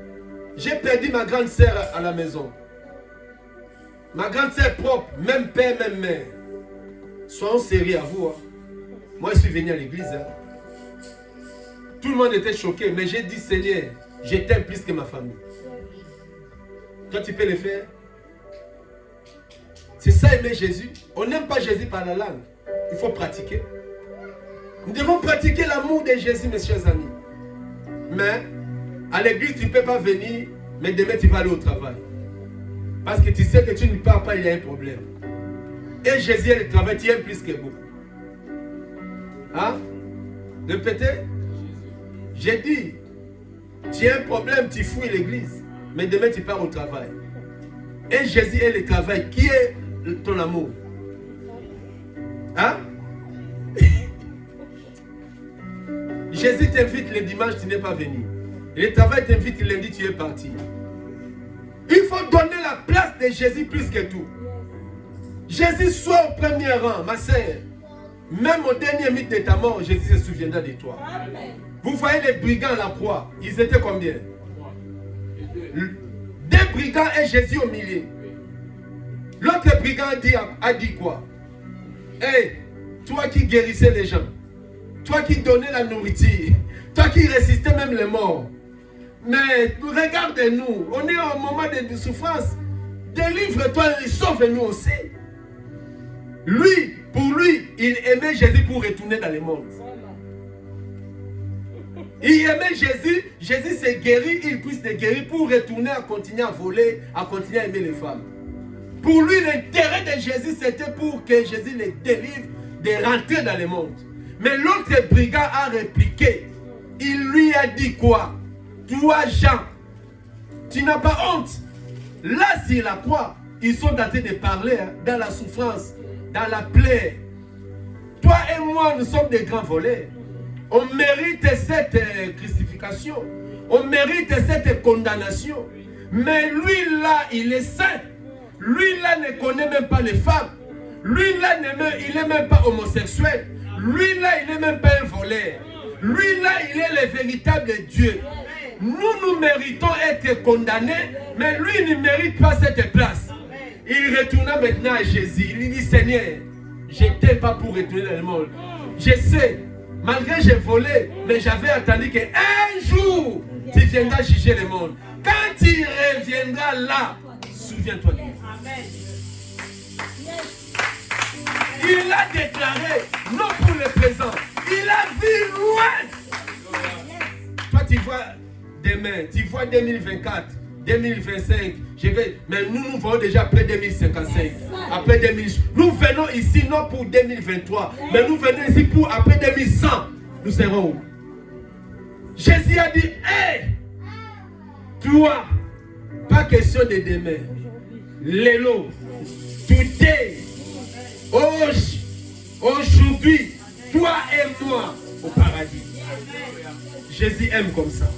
J'ai perdu ma grande sœur à la maison. Ma grande sœur propre, même père, même mère. Soyons sérieux à vous. Hein. Moi, je suis venu à l'église. Hein. Tout le monde était choqué, mais j'ai dit, Seigneur, je t'aime plus que ma famille. Toi, tu peux le faire. C'est ça, aimer Jésus. On n'aime pas Jésus par la langue. Il faut pratiquer. Nous devons pratiquer l'amour de Jésus, mes chers amis. Mais, à l'église, tu ne peux pas venir, mais demain, tu vas aller au travail. Parce que tu sais que tu ne pars pas, il y a un problème. Et Jésus et le travail, tu aimes plus que beaucoup. Hein? Répétez. J'ai dit, tu as un problème, tu fouilles l'église. Mais demain, tu pars au travail. Et Jésus et le travail, qui est ton amour? Hein? Jésus t'invite le dimanche, tu n'es pas venu. Le travail t'invite le lundi, tu es parti. Il faut donner la place de Jésus plus que tout. Jésus soit au premier rang, ma sœur. Même au dernier mythe de ta mort, Jésus se souviendra de toi. Amen. Vous voyez les brigands à la croix, ils étaient combien? 2 brigands et Jésus au milieu. L'autre brigand a dit quoi? Hey, toi qui guérissais les gens, toi qui donnais la nourriture, toi qui résistais même les morts. Mais regarde-nous, on est au moment de souffrance. Délivre-toi et sauve-nous aussi. Lui, pour lui, il aimait Jésus pour retourner dans le monde. Il aimait Jésus, Jésus s'est guéri, il puisse se guérir pour retourner à continuer à voler, à continuer à aimer les femmes. Pour lui, l'intérêt de Jésus, c'était pour que Jésus les délivre de rentrer dans le monde. Mais l'autre brigand a répliqué. Il lui a dit quoi? Toi, Jean, tu n'as pas honte. Là, sur la croix, ils sont en train de parler hein, dans la souffrance, dans la plaie. Toi et moi, nous sommes des grands voleurs. On mérite cette crucifixion. On mérite cette condamnation. Mais lui là, il est saint. Lui là ne connaît même pas les femmes. Lui là, il n'est même pas homosexuel. Lui là, il n'est même pas un voleur. Lui là, il est le véritable Dieu. Nous méritons être condamnés, mais lui ne mérite pas cette place. Il retourna maintenant à Jésus. Il lui dit, Seigneur, je n'étais pas pour retourner dans le monde. Je sais, malgré que j'ai volé, mais j'avais attendu qu'un jour, tu viendras juger le monde. Quand tu reviendras là, souviens-toi de lui. Il a déclaré, non pour le présent, il a vu loin. Toi, tu vois demain, tu vois 2024, 2025, mais nous voyons déjà après 2055, après 2000. Nous venons ici non pour 2023, mais nous venons ici pour après 2100. Nous serons où? Jésus a dit, hey, toi, pas question de demain. L'élo, today, aujourd'hui, toi et moi au paradis. Jésus aime comme ça.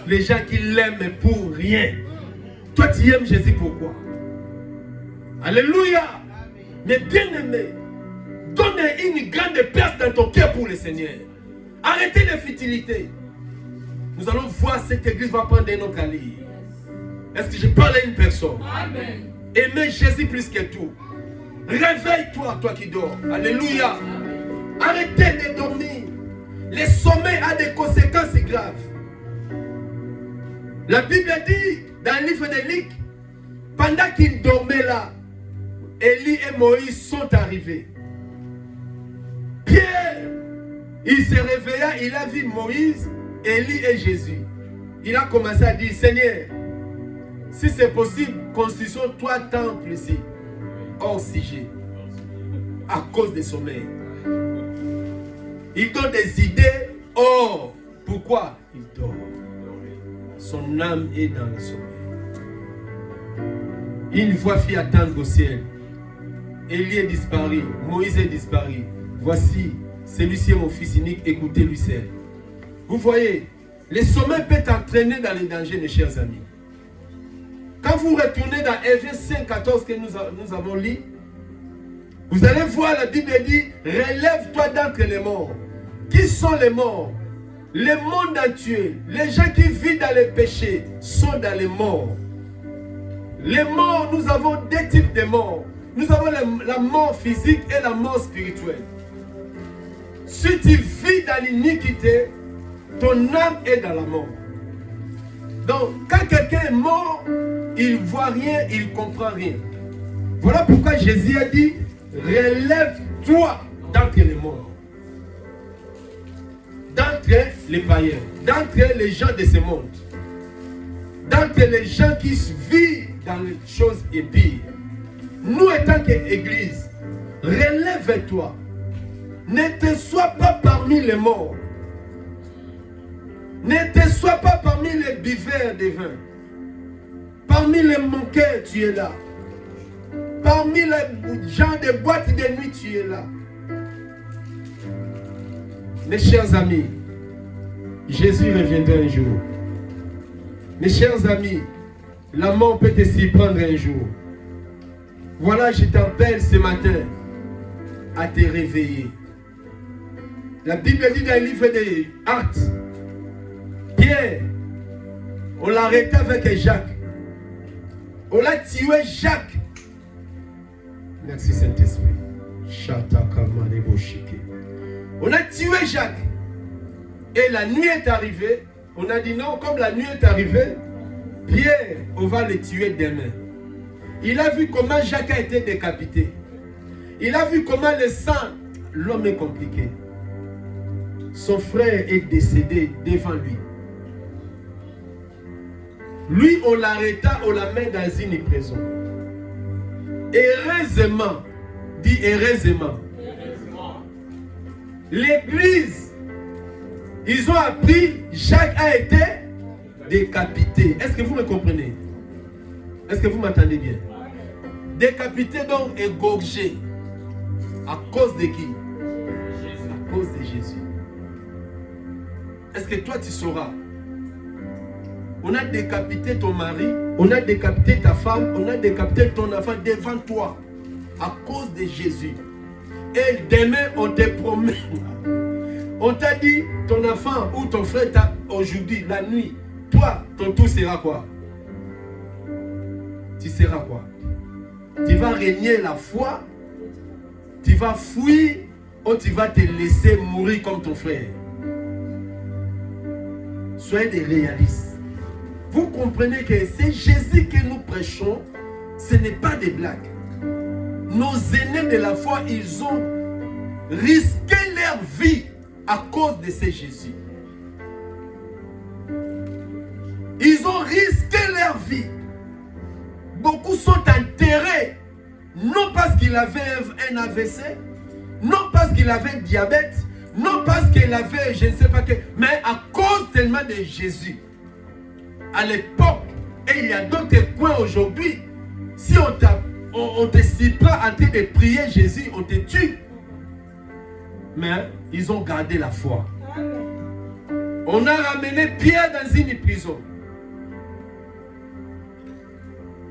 Les gens qui l'aiment pour rien. Toi, tu aimes Jésus pourquoi? Alléluia. Mais bien aimé, donne une grande place dans ton cœur pour le Seigneur. Arrêtez les futilités. Nous allons voir cette église va prendre un autre allure. Est-ce que je parle à une personne? Amen. Aimez Jésus plus que tout. Réveille-toi, toi qui dors. Alléluia. Arrêtez de dormir. Le sommeil a des conséquences graves. La Bible dit dans le livre de Luc, pendant qu'il dormait là, Élie et Moïse sont arrivés. Pierre, il se réveilla, il a vu Moïse, Élie et Jésus. Il a commencé à dire, Seigneur, si c'est possible, construisons 3 temples ici, hors sujet, à cause du sommeil. Il donne des idées, or, pourquoi il dort? Son âme est dans le sommeil. Une voix fit attendre au ciel. Élie est disparu, Moïse est disparu. Voici, celui-ci est mon fils unique, écoutez-lui seul. Vous voyez, le sommeil peut t'entraîner dans les dangers, mes chers amis. Quand vous retournez dans Éphésiens 5, 14 que nous avons lu, Vous allez voir, la Bible dit, relève-toi d'entre les morts. Qui sont les morts? Les mondes entiers, les gens qui vivent dans les péchés sont dans les morts. Les morts, nous avons deux types de morts. Nous avons la mort physique et la mort spirituelle. Si tu vis dans l'iniquité, ton âme est dans la mort. Donc, quand quelqu'un est mort, il ne voit rien, il ne comprend rien. Voilà pourquoi Jésus a dit, relève-toi d'entre les morts. D'entre les païens, d'entre les gens de ce monde, d'entre les gens qui vivent dans les choses impies. Nous, étant qu'Église, relève-toi. Ne te sois pas parmi les morts. Ne te sois pas parmi les buveurs de vin. Parmi les moqueurs, tu es là. Parmi les gens de boîtes de nuit, tu es là. Mes chers amis, Jésus reviendra un jour. Mes chers amis, la mort peut te surprendre un jour. Voilà, je t'appelle ce matin à te réveiller. La Bible dit dans le livre des Actes, Pierre, on l'a arrêté avec Jacques. On l'a tué Jacques. Merci Saint-Esprit. On a tué Jacques. Et la nuit est arrivée. On a dit non, comme la nuit est arrivée, Pierre, on va le tuer demain. Il a vu comment Jacques a été décapité. Il a vu comment le sang, l'homme est compliqué. Son frère est décédé devant lui. Lui, on l'arrêta, on l'a mis dans une prison. Heureusement, dit heureusement, l'église, ils ont appris, Jacques a été décapité. Est-ce que vous me comprenez? Est-ce que vous m'entendez bien? Décapité donc égorgé. À cause de qui? À cause de Jésus. Est-ce que toi tu sauras? On a décapité ton mari, on a décapité ta femme, on a décapité ton enfant devant toi. À cause de Jésus. Et demain on te promet. On t'a dit, ton enfant ou ton frère t'a aujourd'hui, la nuit, toi, ton tour sera quoi? Tu seras quoi? Tu vas régner la foi, tu vas fuir ou tu vas te laisser mourir comme ton frère. Soyez des réalistes. Vous comprenez que c'est Jésus que nous prêchons, ce n'est pas des blagues. Nos aînés de la foi, ils ont risqué leur vie à cause de ce Jésus. Ils ont risqué leur vie. Beaucoup sont enterrés, non parce qu'il avait un AVC, non parce qu'il avait diabète, non parce qu'il avait je ne sais pas quel, mais à cause tellement de Jésus. À l'époque, et il y a d'autres coins aujourd'hui, si on te surprend en train de prier Jésus, on te tue. Mais ils ont gardé la foi. On a ramené Pierre dans une prison.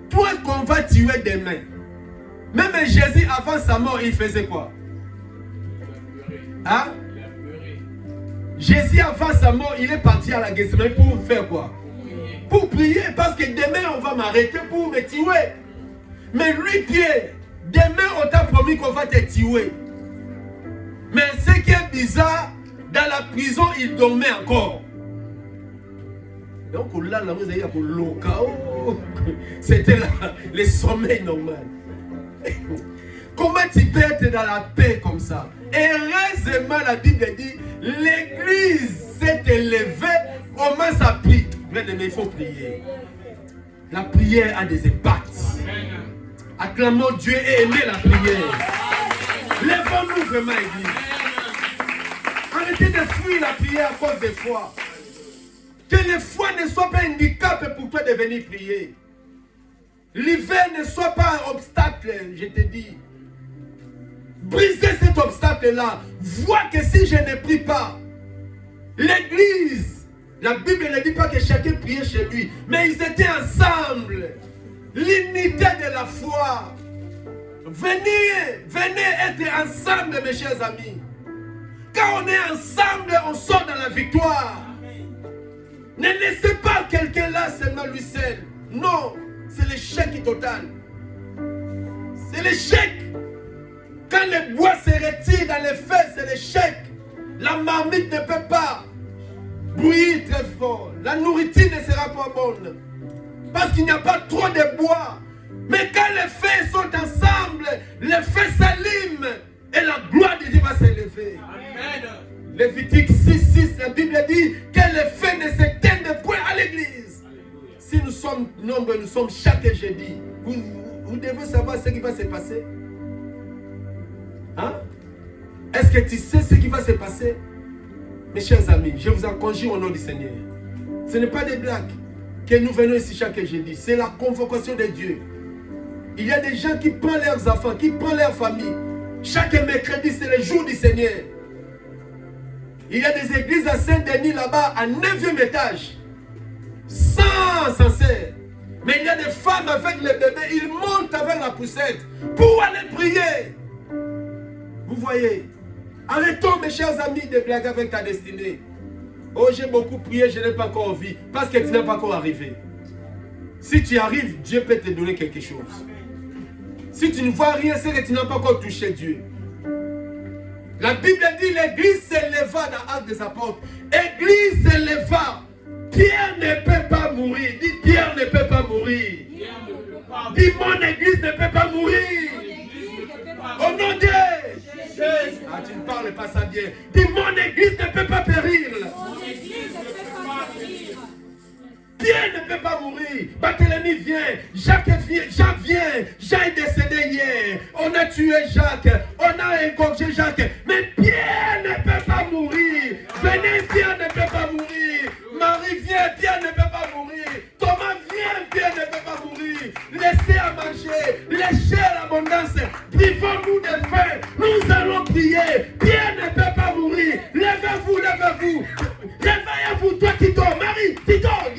Toi qu'on va tuer demain. Même Jésus avant sa mort, il faisait quoi? Hein? Jésus avant sa mort, il est parti à la Gethsémani pour faire quoi? Pour prier, parce que demain on va m'arrêter pour me tuer. Mais lui Pierre, demain on t'a promis qu'on va te tuer. Mais ce qui est bizarre, dans la prison il dormait encore. Donc là, c'était le sommeil normal. Comment tu peux être dans la paix comme ça? Heureusement, la Bible dit, l'église s'est élevée, commence à prier. Mais il faut prier. La prière a des impacts. Acclamons Dieu et aimez la prière. Lèvons-nous vraiment, église. Arrêtez de fuir la prière à cause des foi. Que les foi ne soit pas un handicap pour toi de venir prier. L'hiver ne soit pas un obstacle, je te dis. Brisez cet obstacle-là. Vois que si je ne prie pas, l'église, la Bible ne dit pas que chacun priait chez lui, mais ils étaient ensemble. L'unité de la foi. Venez être ensemble, mes chers amis. Quand on est ensemble, on sort dans la victoire. Ne laissez pas quelqu'un là seulement lui seul. Non, c'est l'échec total. C'est l'échec. Quand le bois se retire dans les feux, c'est l'échec. La marmite ne peut pas bouillir très fort. La nourriture ne sera pas bonne. Parce qu'il n'y a pas trop de bois. Mais quand les feux sont ensemble, les feux s'allument et la gloire de Dieu va s'élever. Amen. Lévitique 6:6, la Bible dit que les feux ne s'éteignent point à l'église. Si nous sommes nombreux, nous sommes chaque jeudi. Vous devez savoir ce qui va se passer. Hein? Est-ce que tu sais ce qui va se passer? Mes chers amis, je vous en conjure au nom du Seigneur. Ce n'est pas des blagues que nous venons ici chaque jeudi. C'est la convocation de Dieu. Il y a des gens qui prennent leurs enfants, qui prennent leur famille. Chaque mercredi, c'est le jour du Seigneur. Il y a des églises à Saint-Denis là-bas, à 9e étage. Sans sincère. Mais il y a des femmes avec les bébés, ils montent avec la poussette pour aller prier. Vous voyez? Arrêtons, mes chers amis, de blaguer avec ta destinée. Oh, j'ai beaucoup prié, je n'ai pas encore vu. Parce que tu n'es pas encore arrivé. Si tu arrives, Dieu peut te donner quelque chose. Si tu ne vois rien, c'est que tu n'as pas encore touché Dieu. La Bible dit l'église s'éleva dans l'acte des apôtres. L'église s'éleva. Pierre ne peut pas mourir. Dis Pierre ne peut pas mourir. Dis mon église ne peut pas mourir. Au nom de Jésus. Ah, tu ne parles pas ça bien. Dis mon église ne peut pas périr. Pierre ne peut pas mourir. Barthélemy vient. Jacques vient. Jean vient. Jean est décédé hier. On a tué Jacques. On a égorgé Jacques. Mais Pierre ne peut pas mourir. Venez, Pierre ne peut pas mourir. Marie vient. Pierre ne peut pas mourir. Thomas vient. Pierre ne peut pas mourir. Laissez à manger. Laissez à l'abondance. Privons-nous de faim. Nous allons prier. Pierre ne peut pas mourir. Levez-vous, levez-vous. Réveillez-vous, toi qui dors. Marie, tu dors.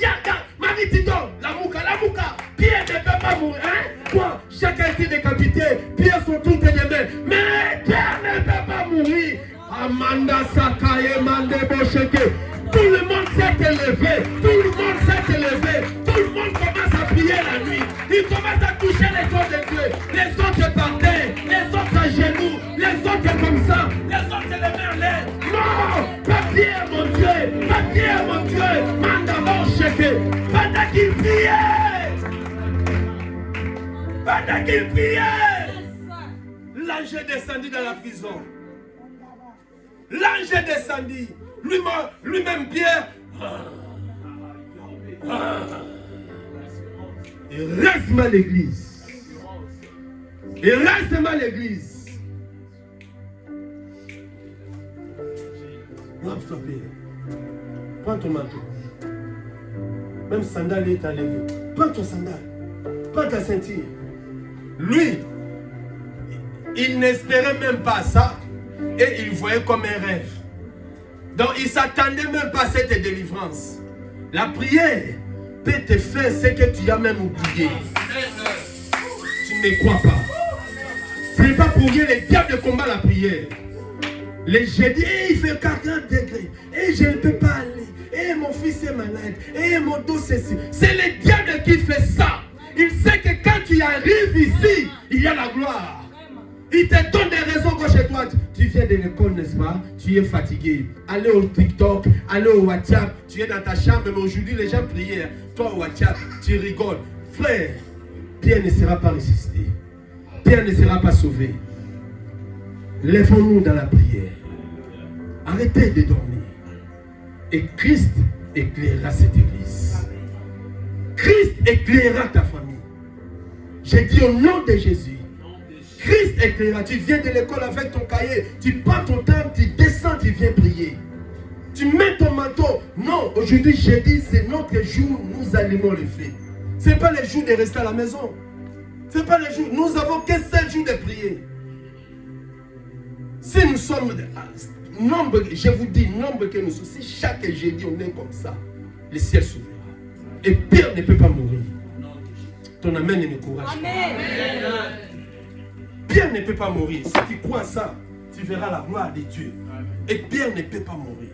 Marie, tu dors. La mouka. Pierre ne peut pas mourir. Hein? Toi, chacun a été décapité. Pierre sont toutes les mains. Mais Pierre ne peut pas mourir. Amanda Sakaye Mande Bosheke. Tout le monde s'est élevé. Tout le monde s'est élevé. Tout le monde commence à prier la nuit. Il commence à toucher les corps de Dieu. Les autres par terre. Les autres à genoux. Les autres comme ça. Les autres les mains en l'air. Non! Pas Pierre, mon Dieu. Pas Pierre, mon Dieu. Manda Bosheke. Pendant qu'il priait. Pendant qu'il priait. L'ange est descendu dans la prison. L'ange est descendu. Lui-même Pierre. Il reste mal l'église. Il reste mal l'église. Lave-toi, Pierre. Prends ton manteau. Même sandal est enlevé. Prends ton sandal. Prends ta ceinture. Lui, il n'espérait même pas ça. Et il voyait comme un rêve. Donc il ne s'attendait même pas à cette délivrance. La prière peut te faire ce que tu as même oublié. Tu ne crois pas. Prie pas pour rien, les diables combattent la prière. Les jeudis, il fait 40 degrés. Et je ne peux pas aller. Et mon fils est malade. Et mon dos c'est ci. C'est le diable qui fait ça. Il sait que quand tu arrives ici, il y a la gloire. Il te donne des raisons gauche et droite. Tu viens de l'école, n'est-ce pas? Tu es fatigué. Allez au TikTok, allez au WhatsApp. Tu es dans ta chambre, mais aujourd'hui les gens prient. Toi au WhatsApp, tu rigoles. Frère, Pierre ne sera pas ressuscité. Pierre ne sera pas sauvé. Lèvons-nous dans la prière. Arrêtez de dormir. Et Christ éclairera cette église. Christ éclairera ta famille. J'ai dit au nom de Jésus. Christ éclairera. Tu viens de l'école avec ton cahier. Tu prends ton temps, tu descends, tu viens prier. Tu mets ton manteau. Non, aujourd'hui, jeudi, c'est notre jour. Nous allumons le feu. Ce n'est pas le jour de rester à la maison. Ce n'est pas le jour. Nous avons qu'un seul jour de prier. Si nous sommes nombre, je vous dis, nombre que nous sommes, si chaque jeudi on est comme ça, le ciel s'ouvrira. Et Pierre ne peut pas mourir. Ton amen et me courage. Amen. Pierre ne peut pas mourir. Si tu crois ça, tu verras la gloire de Dieu. Et Pierre ne peut pas mourir.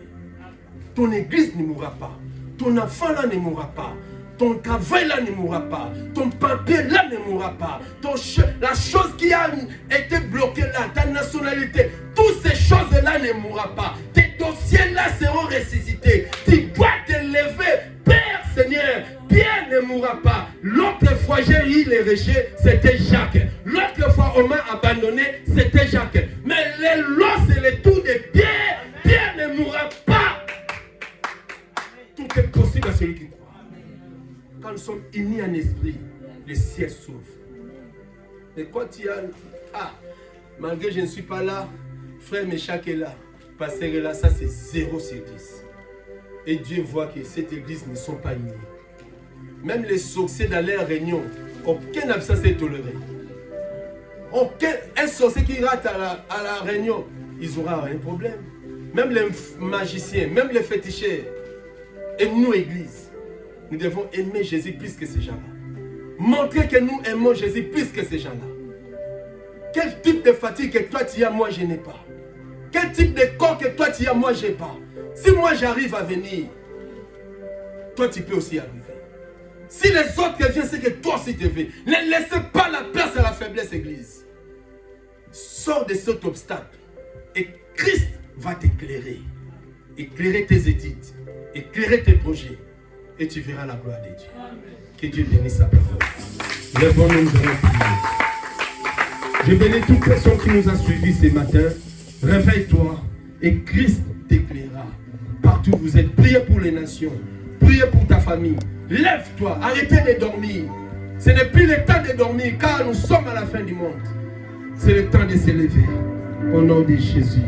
Ton église ne mourra pas. Ton enfant là ne mourra pas. Ton travail là ne mourra pas. Ton papier là ne mourra pas. La chose qui a été bloquée là, ta nationalité, toutes ces choses là ne mourra pas. Tes dossiers là seront ressuscités. Tu dois te lever. Père Seigneur, Pierre ne mourra pas. L'autre fois j'ai eu les rejetés, c'était Jacques. L'autre fois on m'a abandonné, c'était Jacques. Mais l'os et le tout de Pierre, Pierre ne mourra pas. Tout est possible à celui qui croit. Quand nous sommes unis en esprit, le ciel s'ouvre. Mais quand tu as... malgré que je ne suis pas là, frère Méchac est là, pasteur est là, ça c'est 0 sur 10. Et Dieu voit que cette église ne sont pas unis. Même les sorciers dans leur réunion, aucune absence n'est tolérée. Un sorcier qui rate à la réunion, ils auront un problème. Même les magiciens, même les féticheurs. Et nous, église, nous devons aimer Jésus plus que ces gens-là. Montrer que nous aimons Jésus plus que ces gens-là. Quel type de fatigue que toi tu as, moi je n'ai pas. Quel type de corps que toi tu as, moi je n'ai pas. Si moi j'arrive à venir, toi tu peux aussi arriver. Si les autres viennent, c'est que toi aussi tu veux. Ne laissez pas la place à la faiblesse, église. Sors de cet obstacle et Christ va t'éclairer. Éclairer tes études, éclairer tes projets et tu verras la gloire de Dieu. Que Dieu bénisse sa parole. Lèvons-nous, nous allons prier. Je bénis toute personne qui nous a suivis ce matin. Réveille-toi et Christ t'éclairera. Partout où vous êtes, priez pour les nations, priez pour ta famille. Lève-toi, arrêtez de dormir. Ce n'est plus le temps de dormir car nous sommes à la fin du monde. C'est le temps de se lever. Au nom de Jésus.